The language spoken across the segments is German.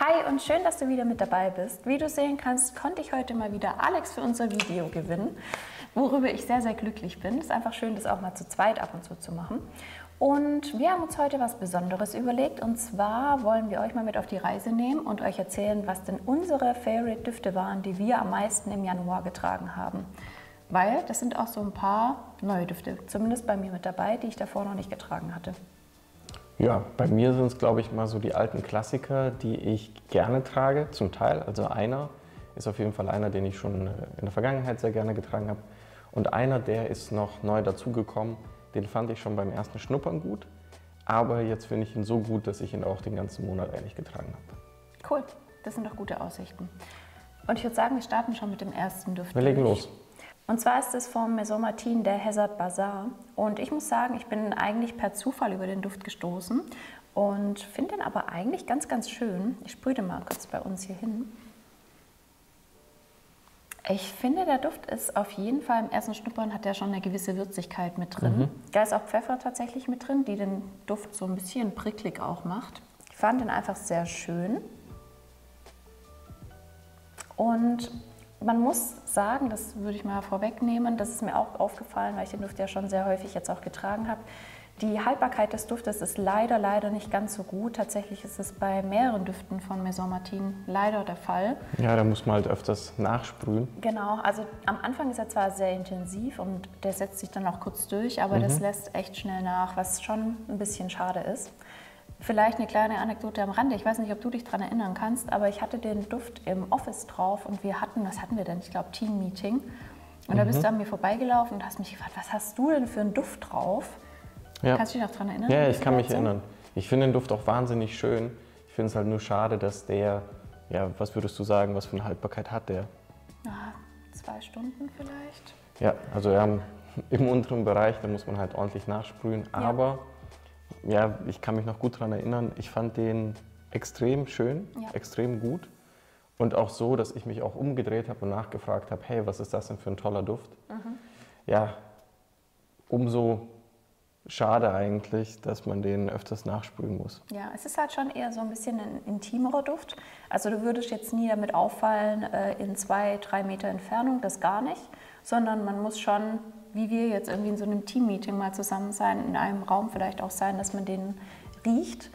Hi und schön, dass du wieder mit dabei bist. Wie du sehen kannst, konnte ich heute mal wieder Alex für unser Video gewinnen, worüber ich sehr, sehr glücklich bin. Es ist einfach schön, das auch mal zu zweit ab und zu machen. Und wir haben uns heute was Besonderes überlegt, und zwar wollen wir euch mal mit auf die Reise nehmen und euch erzählen, was denn unsere Favorite-Düfte waren, die wir am meisten im Januar getragen haben. Weil das sind auch so ein paar neue Düfte, zumindest bei mir mit dabei, die ich davor noch nicht getragen hatte. Ja, bei mir sind es, glaube ich, mal so die alten Klassiker, die ich gerne trage, zum Teil. Also einer ist auf jeden Fall einer, den ich schon in der Vergangenheit sehr gerne getragen habe. Und einer, der ist noch neu dazugekommen, den fand ich schon beim ersten Schnuppern gut. Aber jetzt finde ich ihn so gut, dass ich ihn auch den ganzen Monat eigentlich getragen habe. Cool, das sind doch gute Aussichten. Und ich würde sagen, wir starten schon mit dem ersten Duft. Wir legen los. Und zwar ist es vom Maison Martin der Hazard Bazaar. Und ich muss sagen, ich bin eigentlich per Zufall über den Duft gestoßen und finde den aber eigentlich ganz, ganz schön. Ich sprühe den mal kurz bei uns hier hin. Ich finde, der Duft ist auf jeden Fall, im ersten Schnuppern hat der schon eine gewisse Würzigkeit mit drin. Da ist auch Pfeffer tatsächlich mit drin, die den Duft so ein bisschen pricklig auch macht. Ich fand den einfach sehr schön. Und man muss sagen, das würde ich mal vorwegnehmen, das ist mir auch aufgefallen, weil ich den Duft ja schon sehr häufig jetzt auch getragen habe. Die Haltbarkeit des Duftes ist leider nicht ganz so gut. Tatsächlich ist es bei mehreren Düften von Maison Martin leider der Fall. Ja, da muss man halt öfters nachsprühen. Genau, also am Anfang ist er zwar sehr intensiv und der setzt sich dann auch kurz durch, aber das lässt echt schnell nach, was schon ein bisschen schade ist. Vielleicht eine kleine Anekdote am Rande. Ich weiß nicht, ob du dich daran erinnern kannst, aber ich hatte den Duft im Office drauf und wir hatten, was hatten wir denn? Ich glaube, Team-Meeting. Und da bist du an mir vorbeigelaufen und hast mich gefragt, was hast du denn für einen Duft drauf? Ja. Kannst du dich noch daran erinnern? Ja, ich kann mich erinnern. Ich finde den Duft auch wahnsinnig schön. Ich finde es halt nur schade, dass der, ja, was würdest du sagen, was für eine Haltbarkeit hat der? 2 Stunden vielleicht. Ja, also im unteren Bereich, da muss man halt ordentlich nachsprühen, aber ja, ich kann mich noch gut daran erinnern, ich fand den extrem schön, extrem gut und auch so, dass ich mich auch umgedreht habe und nachgefragt habe, hey, was ist das denn für ein toller Duft? Ja, umso schade eigentlich, dass man den öfters nachsprühen muss. Ja, es ist halt schon eher so ein bisschen ein intimerer Duft. Also du würdest jetzt nie damit auffallen in 2-3 Meter Entfernung, das gar nicht, sondern man muss schon, wie wir jetzt irgendwie in so einem Team-Meeting mal zusammen sein, in einem Raum vielleicht auch sein, dass man den riecht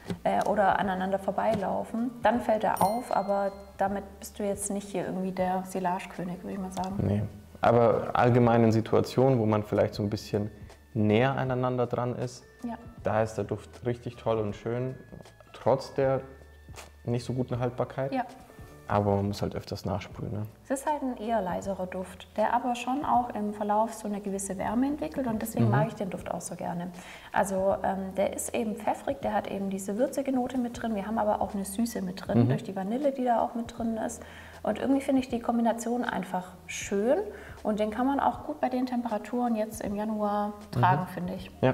oder aneinander vorbeilaufen. Dann fällt er auf, aber damit bist du jetzt nicht hier irgendwie der Silage-König, würde ich mal sagen. Nee, aber allgemein in Situationen, wo man vielleicht so ein bisschen näher aneinander dran ist, da ist der Duft richtig toll und schön, trotz der nicht so guten Haltbarkeit. Ja. Aber man muss halt öfters nachsprühen. Ne? Es ist halt ein eher leiserer Duft, der aber schon auch im Verlauf so eine gewisse Wärme entwickelt und deswegen mag ich den Duft auch so gerne. Also der ist eben pfeffrig, der hat eben diese würzige Note mit drin, wir haben aber auch eine Süße mit drin, durch die Vanille, die da auch mit drin ist. Und irgendwie finde ich die Kombination einfach schön und den kann man auch gut bei den Temperaturen jetzt im Januar tragen, finde ich. Ja,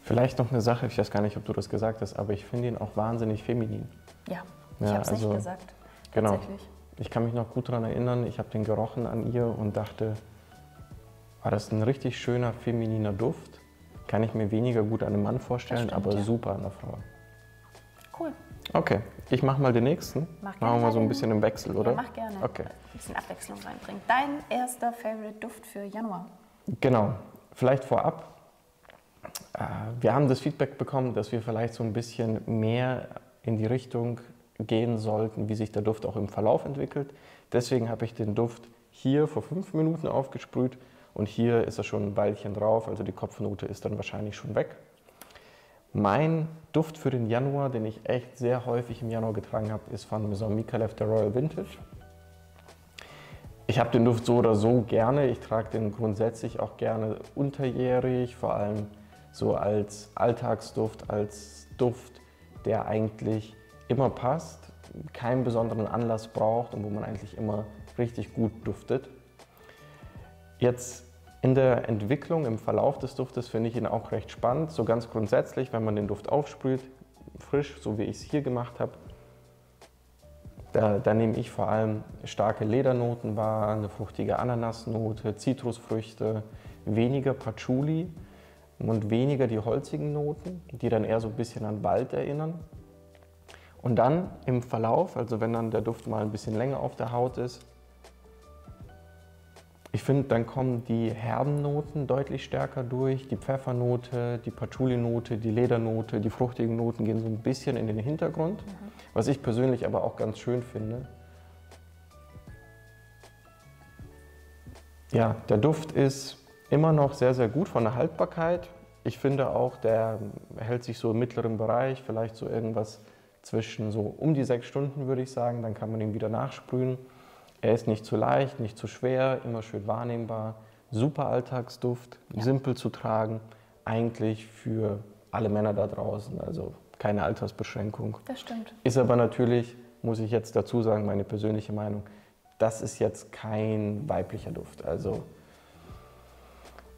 vielleicht noch eine Sache, ich weiß gar nicht, ob du das gesagt hast, aber ich finde ihn auch wahnsinnig feminin. Ja, ich habe es nicht gesagt. Genau. Ich kann mich noch gut daran erinnern, ich habe den gerochen an ihr und dachte, war das ein richtig schöner, femininer Duft? Kann ich mir weniger gut an einem Mann vorstellen, stimmt, aber super an einer Frau. Cool. Okay, ich mache mal den nächsten. Machen wir mal so ein bisschen im Wechsel, oder? Ja, mach gerne. Okay. Ein bisschen Abwechslung reinbringen. Dein erster Favorite-Duft für Januar? Genau. Vielleicht vorab. Wir haben das Feedback bekommen, dass wir vielleicht so ein bisschen mehr in die Richtung gehen sollten, wie sich der Duft auch im Verlauf entwickelt. Deswegen habe ich den Duft hier vor 5 Minuten aufgesprüht und hier ist er schon ein Weilchen drauf, also die Kopfnote ist dann wahrscheinlich schon weg. Mein Duft für den Januar, den ich echt sehr häufig im Januar getragen habe, ist von Maison Micallef der Royal Vintage. Ich habe den Duft so oder so gerne, ich trage den grundsätzlich auch gerne unterjährig, vor allem so als Alltagsduft, als Duft, der eigentlich immer passt, keinen besonderen Anlass braucht und wo man eigentlich immer richtig gut duftet. Jetzt in der Entwicklung, im Verlauf des Duftes finde ich ihn auch recht spannend. So ganz grundsätzlich, wenn man den Duft aufsprüht, frisch, so wie ich es hier gemacht habe, da nehme ich vor allem starke Ledernoten wahr, eine fruchtige Ananasnote, Zitrusfrüchte, weniger Patchouli und weniger die holzigen Noten, die dann eher so ein bisschen an Wald erinnern. Und dann im Verlauf, also wenn dann der Duft mal ein bisschen länger auf der Haut ist, ich finde, dann kommen die herben Noten deutlich stärker durch, die Pfeffernote, die Patchouli-Note, die Ledernote, die fruchtigen Noten gehen so ein bisschen in den Hintergrund, was ich persönlich aber auch ganz schön finde. Ja, der Duft ist immer noch sehr, sehr gut von der Haltbarkeit. Ich finde auch, der hält sich so im mittleren Bereich, vielleicht so irgendwas zwischen so um die 6 Stunden, würde ich sagen. Dann kann man ihn wieder nachsprühen. Er ist nicht zu leicht, nicht zu schwer, immer schön wahrnehmbar. Super Alltagsduft, simpel zu tragen, eigentlich für alle Männer da draußen, also keine Altersbeschränkung. Das stimmt. Ist aber natürlich, muss ich jetzt dazu sagen, meine persönliche Meinung, das ist jetzt kein weiblicher Duft. Also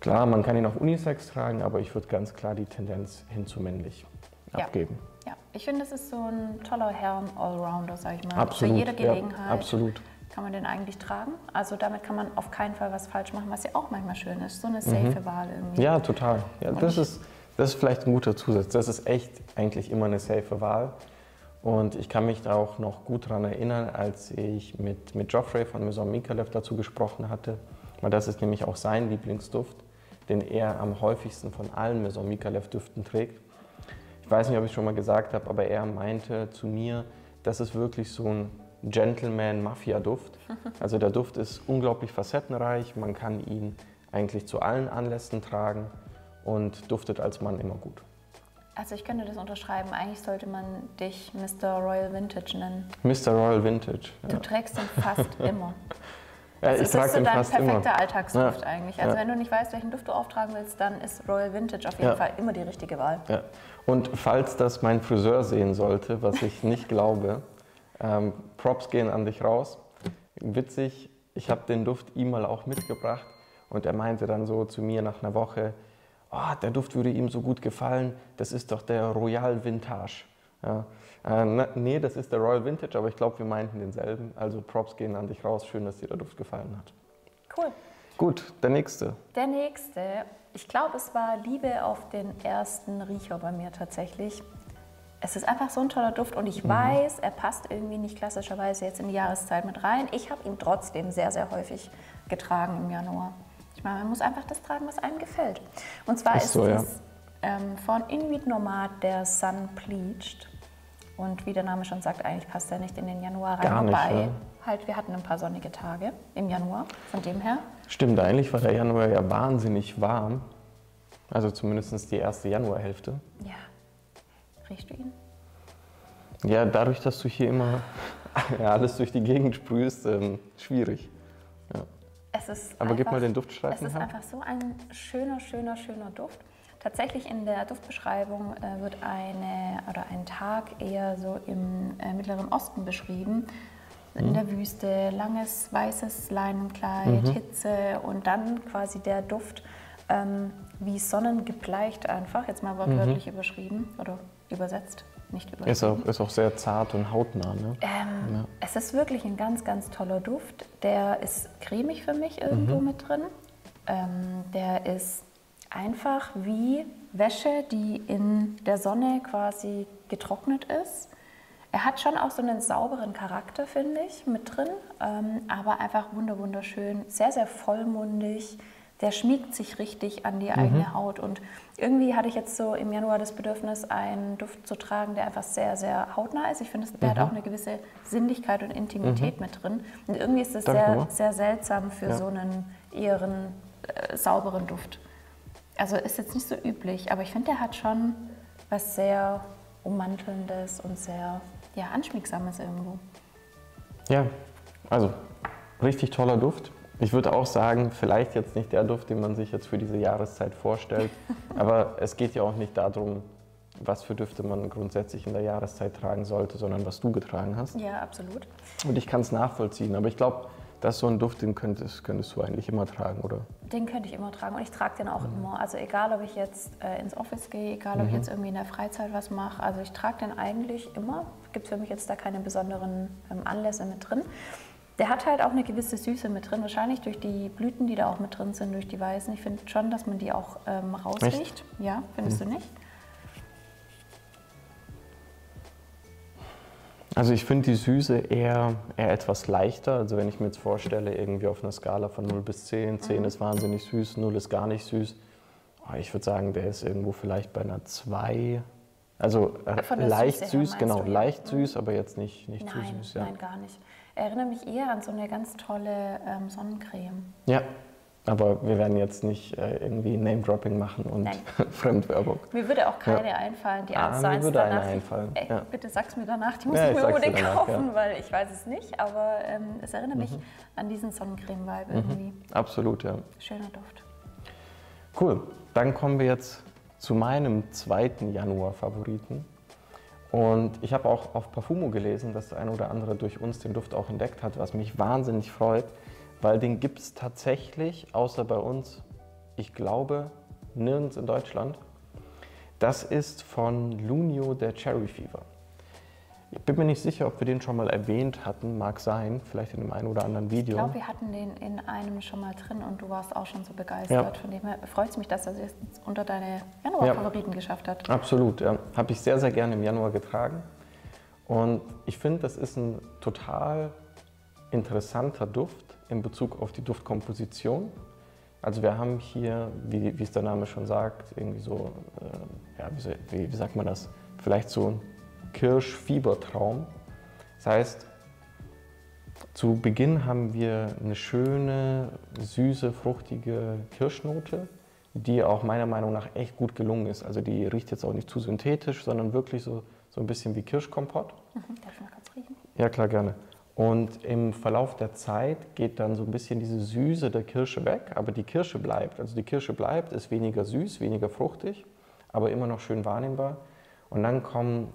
klar, man kann ihn auch unisex tragen, aber ich würde ganz klar die Tendenz hin zu männlich abgeben. Ja, ich finde, das ist so ein toller Herren-Allrounder, sag ich mal. Absolut, für jede Gelegenheit. Ja, absolut. Kann man den eigentlich tragen. Also damit kann man auf keinen Fall was falsch machen, was ja auch manchmal schön ist. So eine safe Wahl irgendwie. Ja, total. Ja, das ist vielleicht ein guter Zusatz. Das ist echt eigentlich immer eine safe Wahl. Und ich kann mich da auch noch gut daran erinnern, als ich mit Geoffrey von Maison Micallef dazu gesprochen hatte. Weil das ist nämlich auch sein Lieblingsduft, den er am häufigsten von allen Maison Micallef Düften trägt. Ich weiß nicht, ob ich es schon mal gesagt habe, aber er meinte zu mir, das ist wirklich so ein Gentleman-Mafia-Duft. Also der Duft ist unglaublich facettenreich, man kann ihn eigentlich zu allen Anlässen tragen und duftet als Mann immer gut. Also ich könnte das unterschreiben, eigentlich sollte man dich Mr. Royal Vintage nennen. Mr. Royal Vintage. Ja. Du trägst ihn fast immer. Ja, Also ich trage ist so den dein fast immer. perfekter Alltagsduft eigentlich. Also Ja. wenn du nicht weißt, welchen Duft du auftragen willst, dann ist Royal Vintage auf jeden Fall immer die richtige Wahl. Ja. Und falls das mein Friseur sehen sollte, was ich nicht glaube, Props gehen an dich raus. Witzig, ich habe den Duft ihm mal auch mitgebracht und er meinte dann so zu mir nach einer Woche, oh, der Duft würde ihm so gut gefallen, das ist doch der Royal Vintage. Ja. Nee, das ist der Royal Vintage, aber ich glaube, wir meinten denselben. Also Props gehen an dich raus, schön, dass dir der Duft gefallen hat. Cool. Gut, der nächste. Der nächste, ich glaube, es war Liebe auf den ersten Riecher bei mir tatsächlich. Es ist einfach so ein toller Duft und ich weiß, er passt irgendwie nicht klassischerweise jetzt in die Jahreszeit mit rein. Ich habe ihn trotzdem sehr, sehr häufig getragen im Januar. Ich meine, man muss einfach das tragen, was einem gefällt. Und zwar ist so, es von Inuit Nomad der Sun Bleached. Und wie der Name schon sagt, eigentlich passt er nicht in den Januar rein. Gar nicht, Wobei, ja. halt, wir hatten ein paar sonnige Tage im Januar, von dem her. Stimmt, eigentlich war der Januar ja wahnsinnig warm. Also zumindest die erste Januarhälfte. Ja, riechst du ihn? Ja, dadurch, dass du hier immer alles durch die Gegend sprühst, schwierig. Ja. Es ist Aber einfach, gib mal den Duftstreifen Es ist her. einfach so ein schöner, schöner, schöner Duft. Tatsächlich in der Duftbeschreibung wird ein Tag eher so im Mittleren Osten beschrieben. In der Wüste, langes weißes Leinenkleid, Hitze und dann quasi der Duft wie sonnengebleicht einfach, jetzt mal wortwörtlich überschrieben oder übersetzt, nicht überschrieben. Ist auch sehr zart und hautnah, ne? Es ist wirklich ein ganz, ganz toller Duft. Der ist cremig für mich irgendwo mit drin. Der ist einfach wie Wäsche, die in der Sonne quasi getrocknet ist. Er hat schon auch so einen sauberen Charakter, finde ich, mit drin, aber einfach wunderschön, sehr, sehr vollmundig. Der schmiegt sich richtig an die eigene Haut und irgendwie hatte ich jetzt so im Januar das Bedürfnis, einen Duft zu tragen, der einfach sehr, sehr hautnah ist. Ich finde, der hat auch eine gewisse Sinnlichkeit und Intimität mit drin. Und irgendwie ist es sehr, sehr seltsam für so einen eheren, sauberen Duft. Also ist jetzt nicht so üblich, aber ich finde, der hat schon was sehr Ummantelndes und sehr Anschmiegsames irgendwo. Ja, also richtig toller Duft. Ich würde auch sagen, vielleicht jetzt nicht der Duft, den man sich jetzt für diese Jahreszeit vorstellt, aber es geht ja auch nicht darum, was für Düfte man grundsätzlich in der Jahreszeit tragen sollte, sondern was du getragen hast. Ja, absolut. Und ich kann es nachvollziehen, aber ich glaube, das ist so ein Duft, den könntest du eigentlich immer tragen, oder? Den könnte ich immer tragen und ich trage den auch immer. Also egal, ob ich jetzt ins Office gehe, egal, ob ich jetzt irgendwie in der Freizeit was mache. Also ich trage den eigentlich immer. Gibt für mich jetzt da keine besonderen Anlässe mit drin. Der hat halt auch eine gewisse Süße mit drin, wahrscheinlich durch die Blüten, die da auch mit drin sind, durch die Weißen. Ich finde schon, dass man die auch rausriecht. Echt? Ja, findest du nicht? Also ich finde die Süße eher etwas leichter. Also wenn ich mir jetzt vorstelle, irgendwie auf einer Skala von 0 bis 10, 10 ist wahnsinnig süß, 0 ist gar nicht süß. Ich würde sagen, der ist irgendwo vielleicht bei einer 2. Also leicht süß, genau, leicht süß, aber jetzt nicht zu süß. Ja. Nein, gar nicht. Erinnere mich eher an so eine ganz tolle Sonnencreme. Ja, aber wir werden jetzt nicht irgendwie Name-Dropping machen und Fremdwerbung. Mir würde auch keine einfallen, die eins zu eins mir würde danach. Eine einfallen. Bitte sag's mir danach, die muss ich mir unbedingt kaufen, weil ich weiß es nicht, aber es erinnert mich an diesen Sonnencreme-Vibe irgendwie. Absolut, ja. Schöner Duft. Cool, dann kommen wir jetzt zu meinem 2. Januar-Favoriten. Und ich habe auch auf Parfumo gelesen, dass der eine oder andere durch uns den Duft auch entdeckt hat, was mich wahnsinnig freut, weil den gibt es tatsächlich, außer bei uns, ich glaube, nirgends in Deutschland. Das ist von Lunio der Cherry Fever. Ich bin mir nicht sicher, ob wir den schon mal erwähnt hatten, mag sein, vielleicht in einem einen oder anderen Video. Ich glaube, wir hatten den in einem schon mal drin und du warst auch schon so begeistert. Von dem her freut es mich, dass er es jetzt unter deine Januar-Favoriten geschafft hat. Absolut, ja. Habe ich sehr, sehr gerne im Januar getragen. Und ich finde, das ist ein total interessanter Duft in Bezug auf die Duftkomposition. Also wir haben hier, wie es der Name schon sagt, irgendwie so, wie sagt man das, vielleicht so ein Kirschfiebertraum. Das heißt, zu Beginn haben wir eine schöne, süße, fruchtige Kirschnote, die auch meiner Meinung nach echt gut gelungen ist. Also die riecht jetzt auch nicht zu synthetisch, sondern wirklich so ein bisschen wie Kirschkompott. Darf ich mal kurz riechen? Ja, klar, gerne. Und im Verlauf der Zeit geht dann so ein bisschen diese Süße der Kirsche weg, aber die Kirsche bleibt. Also die Kirsche bleibt, ist weniger süß, weniger fruchtig, aber immer noch schön wahrnehmbar. Und dann kommen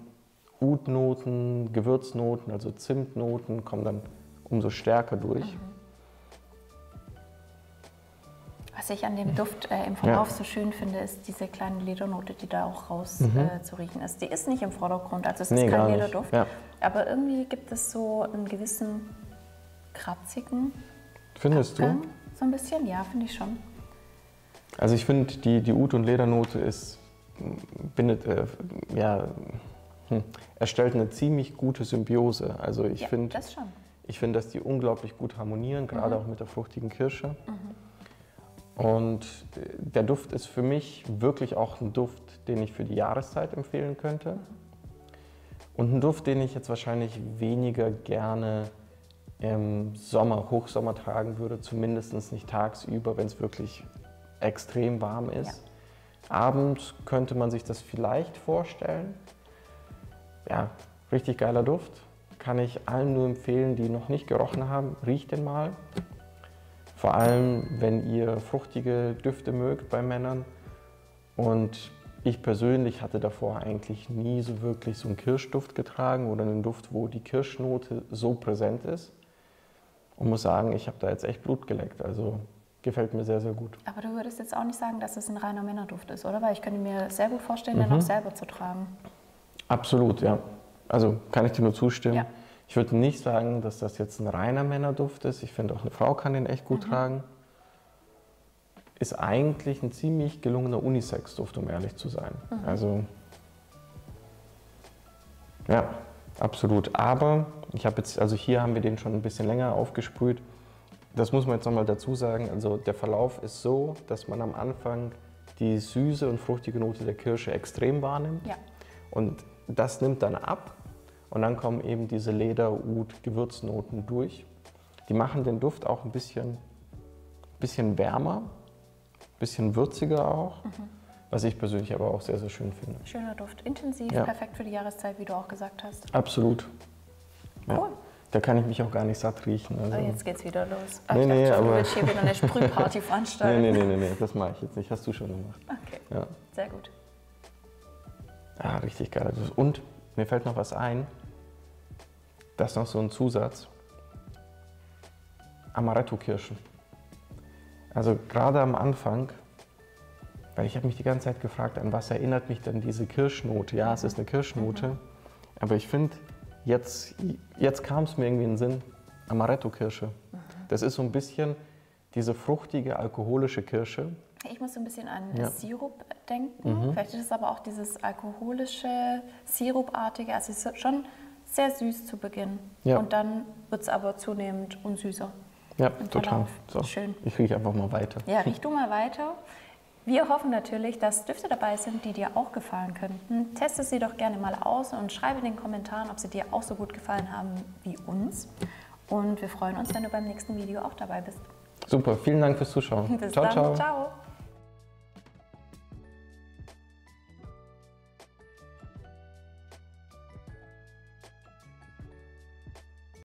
Oudnoten, Gewürznoten, also Zimtnoten, kommen dann umso stärker durch. Was ich an dem Duft im Verlauf so schön finde, ist diese kleine Ledernote, die da auch raus zu riechen ist. Die ist nicht im Vordergrund, also es ist kein Lederduft, aber irgendwie gibt es so einen gewissen kratzigen Findest Abgang, du? so ein bisschen, ja, finde ich schon. Also ich finde, die Oud- und Ledernote erstellt eine ziemlich gute Symbiose. Also ich finde, dass die unglaublich gut harmonieren, gerade auch mit der fruchtigen Kirsche. Und der Duft ist für mich wirklich auch ein Duft, den ich für die Jahreszeit empfehlen könnte. Und ein Duft, den ich jetzt wahrscheinlich weniger gerne im Sommer, Hochsommer tragen würde, zumindest nicht tagsüber, wenn es wirklich extrem warm ist. Ja. Abends könnte man sich das vielleicht vorstellen. Ja, richtig geiler Duft. Kann ich allen nur empfehlen, die noch nicht gerochen haben, riecht den mal. Vor allem, wenn ihr fruchtige Düfte mögt bei Männern. Und ich persönlich hatte davor eigentlich nie so wirklich so einen Kirschduft getragen oder einen Duft, wo die Kirschnote so präsent ist. Und muss sagen, ich habe da jetzt echt Blut geleckt. Also gefällt mir sehr, sehr gut. Aber du würdest jetzt auch nicht sagen, dass es ein reiner Männerduft ist, oder? Weil ich könnte mir sehr gut vorstellen, den auch selber zu tragen. Absolut, ja. Also kann ich dir nur zustimmen. Ja. Ich würde nicht sagen, dass das jetzt ein reiner Männerduft ist. Ich finde, auch eine Frau kann den echt gut tragen. Ist eigentlich ein ziemlich gelungener Unisex-Duft, um ehrlich zu sein. Also, ja, absolut. Aber hier haben wir den schon ein bisschen länger aufgesprüht. Das muss man jetzt nochmal dazu sagen. Also der Verlauf ist so, dass man am Anfang die süße und fruchtige Note der Kirsche extrem wahrnimmt. Ja. Und das nimmt dann ab. Und dann kommen eben diese Leder-, Oud-, Gewürznoten durch. Die machen den Duft auch ein bisschen wärmer, ein bisschen würziger auch, was ich persönlich aber auch sehr, sehr schön finde. Schöner Duft, intensiv, perfekt für die Jahreszeit, wie du auch gesagt hast. Absolut. Cool. Ja. Da kann ich mich auch gar nicht satt riechen. Also. Oh, jetzt geht's wieder los. Ich dachte schon, du willst hier wieder eine Sprühparty veranstalten. Nee, das mache ich jetzt nicht. Hast du schon gemacht. Okay, ja. Sehr gut. Ja, richtig geil. Und mir fällt noch was ein. Das ist noch so ein Zusatz. Amaretto-Kirschen. Also gerade am Anfang, weil ich habe mich die ganze Zeit gefragt, an was erinnert mich denn diese Kirschnote? Ja, es ist eine Kirschnote, aber ich finde, jetzt kam es mir irgendwie in den Sinn, Amaretto-Kirsche. Das ist so ein bisschen diese fruchtige, alkoholische Kirsche. Ich muss so ein bisschen an Sirup denken. Vielleicht ist es aber auch dieses alkoholische, sirupartige, also es ist schon sehr süß zu Beginn. Ja. Und dann wird es aber zunehmend unsüßer. Ja, im total. Verlauf. So. Schön. Ich rieche einfach mal weiter. Ja, riech du mal weiter. Wir hoffen natürlich, dass Düfte dabei sind, die dir auch gefallen könnten. Teste sie doch gerne mal aus und schreibe in den Kommentaren, ob sie dir auch so gut gefallen haben wie uns. Und wir freuen uns, wenn du beim nächsten Video auch dabei bist. Super, vielen Dank fürs Zuschauen. Bis ciao, dann. ciao. Ciao.